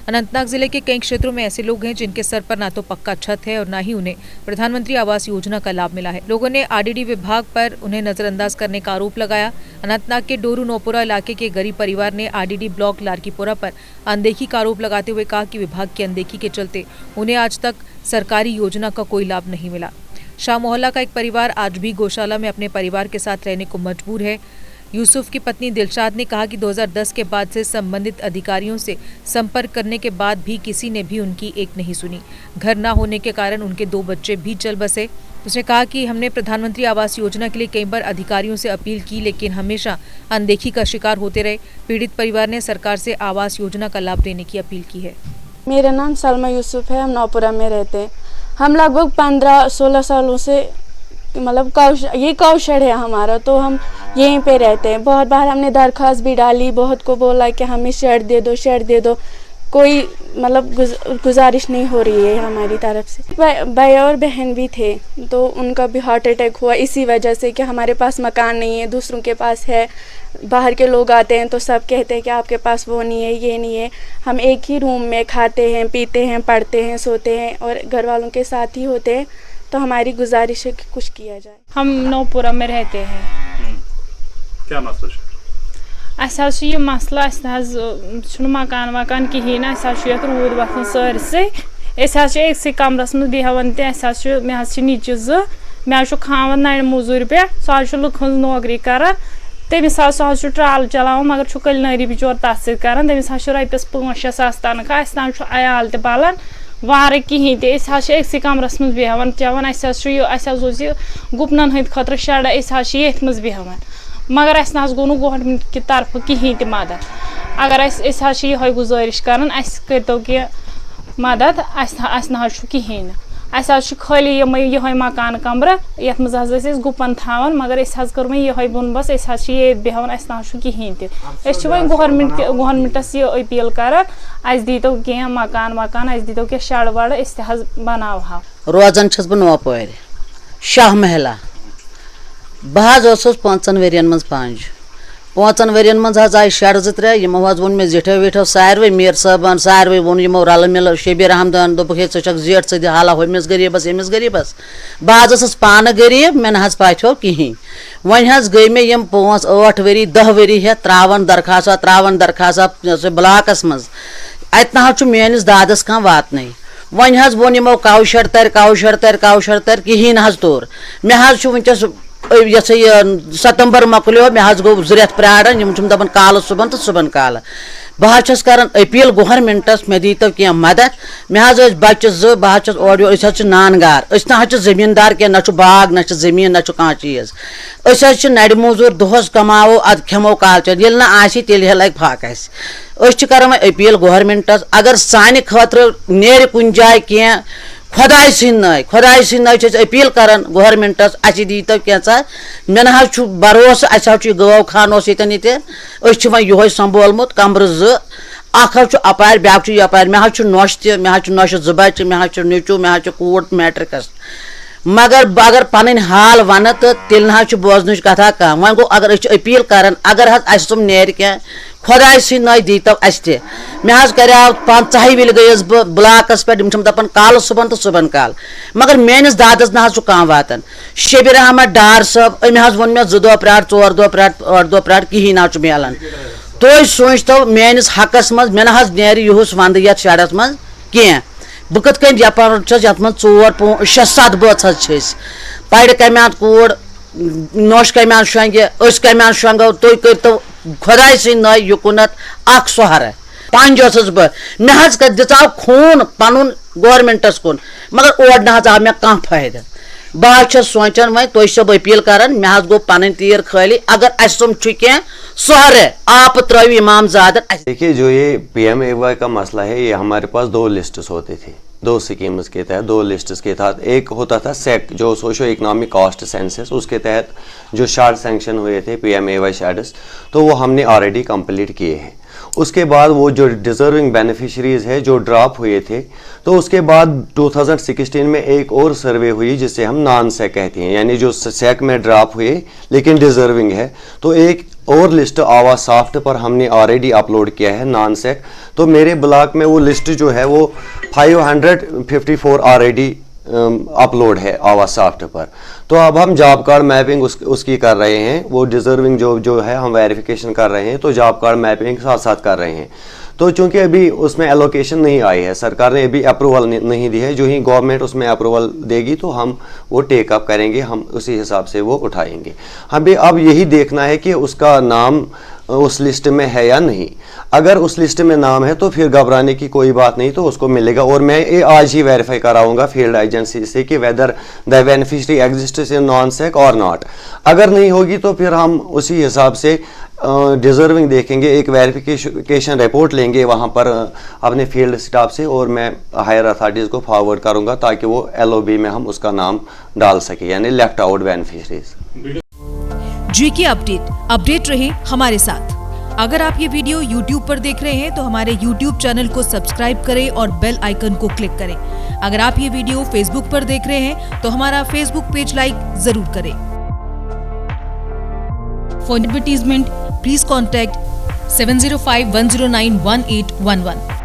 अनंतनाग जिले के कई क्षेत्रों में ऐसे लोग हैं जिनके सर पर ना तो पक्का छत है और ना ही उन्हें प्रधानमंत्री आवास योजना का लाभ मिला है। लोगों ने आरडीडी विभाग पर उन्हें नजरअंदाज करने का आरोप लगाया। अनंतनाग के डोरू नौपुरा इलाके के गरीब परिवार ने आरडीडी ब्लॉक लारकीपुरा पर अनदेखी का आरोप लगाते हुए कहा कि विभाग की अनदेखी के चलते उन्हें आज तक सरकारी योजना का कोई लाभ नहीं मिला। शाह मोहल्ला का एक परिवार आज भी गौशाला में अपने परिवार के साथ रहने को मजबूर है। यूसुफ की पत्नी दिलशाद ने कहा कि 2010 के बाद से संबंधित अधिकारियों से संपर्क करने के बाद भी किसी ने भी उनकी एक नहीं सुनी। घर न होने के कारण उनके 2 बच्चे भी चल बसे। उसने कहा कि हमने प्रधानमंत्री आवास योजना के लिए कई बार अधिकारियों से अपील की, लेकिन हमेशा अनदेखी का शिकार होते रहे। पीड़ित परिवार ने सरकार से आवास योजना का लाभ देने की अपील की है। मेरा नाम सलमा यूसुफ है, हम नौपुरा में रहते हैं। हम लगभग 15-16 सालों से मतलब ये काउशेड है हमारा, तो हम यहीं पे रहते हैं। बहुत बार हमने दरख्वास्त भी डाली, बहुत को बोला कि हमें शेड दे दो, कोई मतलब गुजारिश नहीं हो रही है हमारी तरफ से। भाई और बहन भी थे, तो उनका भी हार्ट अटैक हुआ इसी वजह से कि हमारे पास मकान नहीं है, दूसरों के पास है। बाहर के लोग आते हैं तो सब कहते हैं कि आपके पास वो नहीं है, ये नहीं है। हम एक ही रूम में खाते हैं, पीते हैं, पढ़ते हैं, सोते हैं और घर वालों के साथ ही होते हैं। तो हमारी गुजारिश है कि कुछ किया जाए। हम नौपुरा में रहते हैं। क्या मसला है? अस ये मसला मकान वकान कहें रूद वथन सरसे एक कमरस मे बेहान मे नीचे 2 मे खावन नड़ मजूर पे सह लुकन नौकरी कर तमिस सह ट्राल चलान मगर कलनरी बिचौर तथ सर तमिस रपस 5-6 सास तनख्वाह अस तान अयाल त पालन वार कहें एक कमरस मे बेहान चवान गुपन हंद खतर शेड ये मज बेहान मगर अस गो गवर्नमेंट की तरफ कहें त मदद। अगर ये गुजारिश कर करतो कि मदद कहें अस खाली ये मकान कमर ये मज गुपन थान मगर कर ये बुन बस ये बेहान अस कहें त वो गवर्नमेंटस ये अपील कर दीतो कह मकान वकान दीतो कह शेड वड़ बनाव रोजान बह नौपर शाह महला बह 5 वरियन मज 5 वरियन मज आए शेड 2-3 वो मे जिठो विठो सारे मीर साहबान सारे वो रल मिल शबीर अहमदान दोप जेठ सद हाला हमिस गरीबस यमिस गरीबस बह पान गरीब मे न पाथो कहें वन गई मे 5-8 वरी 10 वरी हे त्रावन दरखास्त ब्लाकस मज अत ना मेनिस दादस कह वातन वन वोन यमो काउशेड तर कहें न तोर मे वनकस ये 7 मकलो मे गो 2 रेत प्राड़न दपान काल सुबह तो सुबह काल बह कर अपील गवर्नमेंटस मे दीतो कह मदद मे बच्चे 2 बह और नानगार ना जमींदार कह ना बाग ना जमीन ना कह चीज नड़ मजूर दोहस कमावो अद खेमो कालचर ये ना तेल लग फाक कर अपील गवर्नमेंटस अगर सान खतर नेर कुन जाए कह खुदाई सिंद अपील कर गवर्नमेंटस दीतो क्या मे ना भरोस गौ खान ये यो संभोलमुत कमर 2 अपार ब्या यपार मे नोश नोश 2 बच्चे मे नीचू मे कूट मैट्रिकस मगर अगर पन हाल वन तो तेल ना बोजन कथा कह वो गो अगर अपील कर अगर तुम नेर क्या खुदाई सिंद दीतो अस मे करेव 5 विल गयस बह ब्लाकस पे दपान काल सुबह तो सुबह काल मगर मेनिस दादस ना कह वातान शबीर अहमद डार साहब अमे वो मे 2 दह प्राट 4 दह प्राट 8 दह प्राट कहें ना मिलान तुम सोचतो मेनिस हकस मज मे ना नेर युस वंद ये शेडस मज कह बह कत कन यपार ये 4-5-6-7 बच पड़ कम्यान कूड़ नोश कम्यान शंगे कम्यान शंगो तुम करतो खुदाई सिंद युकुनत सोहर पंज बह मे दिचाव खून पन गवर्नमेंटस कुन मगर ओर ना आव मे कह फायदा बह सोचान वो तुम सब अपील कर मे गो पन तीर खाली अगर तुम कह सोहर आप त्रव इमाम ज़ाद। देखिए जो ये PMAY का मसला है ये हमारे पास 2 लिस्ट्स होते थे 2 स्कीम्स के तहत 2 लिस्ट्स के तहत एक होता था सेक जो सोशो इकोनॉमिक कॉस्ट सेंसस उसके तहत जो शार्ड सैंक्शन हुए थे PMAY शार्ड्स तो वो हमने ऑलरेडी कंप्लीट किए हैं। उसके बाद वो जो डिजर्विंग बेनिफिशरीज है जो ड्रॉप हुए थे तो उसके बाद 2016 में एक और सर्वे हुई जिसे हम नॉन सेक कहते हैं यानी जो सेक में ड्रॉप हुए लेकिन डिजर्विंग है तो एक और लिस्ट आवास सॉफ्ट पर हमने ऑलरेडी अपलोड किया है नॉन सेक, तो मेरे ब्लॉक में वो लिस्ट जो है वो 554 ऑलरेडी अपलोड है आवास सॉफ्ट पर। तो अब हम जॉब कार्ड मैपिंग उसकी कर रहे हैं, वो डिजर्विंग जो है हम वेरिफिकेशन कर रहे हैं, तो जॉब कार्ड मैपिंग साथ साथ कर रहे हैं। तो चूंकि अभी उसमें एलोकेशन नहीं आई है, सरकार ने अभी अप्रूवल नहीं दी है, जो ही गवर्नमेंट उसमें अप्रूवल देगी तो हम वो टेक अप करेंगे, हम उसी हिसाब से वो उठाएंगे। हमें अब यही देखना है कि उसका नाम उस लिस्ट में है या नहीं। अगर उस लिस्ट में नाम है तो फिर घबराने की कोई बात नहीं, तो उसको मिलेगा। और मैं ये आज ही वेरीफाई कराऊंगा फील्ड एजेंसी से कि whether the beneficiary exists in non sec or not. अगर नहीं होगी तो फिर हम उसी हिसाब से डिजर्विंग देखेंगे, एक वेरिफिकेशन रिपोर्ट लेंगे वहाँ पर अपने फील्ड स्टाफ से, और मैं हायर अथॉरिटीज़ को फॉरवर्ड करूँगा ताकि वो LOB में हम उसका नाम डाल सके, यानी left out beneficiaries. GK update रहे हमारे साथ। अगर आप ये वीडियो YouTube पर देख रहे हैं तो हमारे YouTube चैनल को सब्सक्राइब करें और बेल आइकन को क्लिक करें। अगर आप ये वीडियो Facebook पर देख रहे हैं तो हमारा Facebook पेज लाइक जरूर करें। For advertisement please contact 7051091811।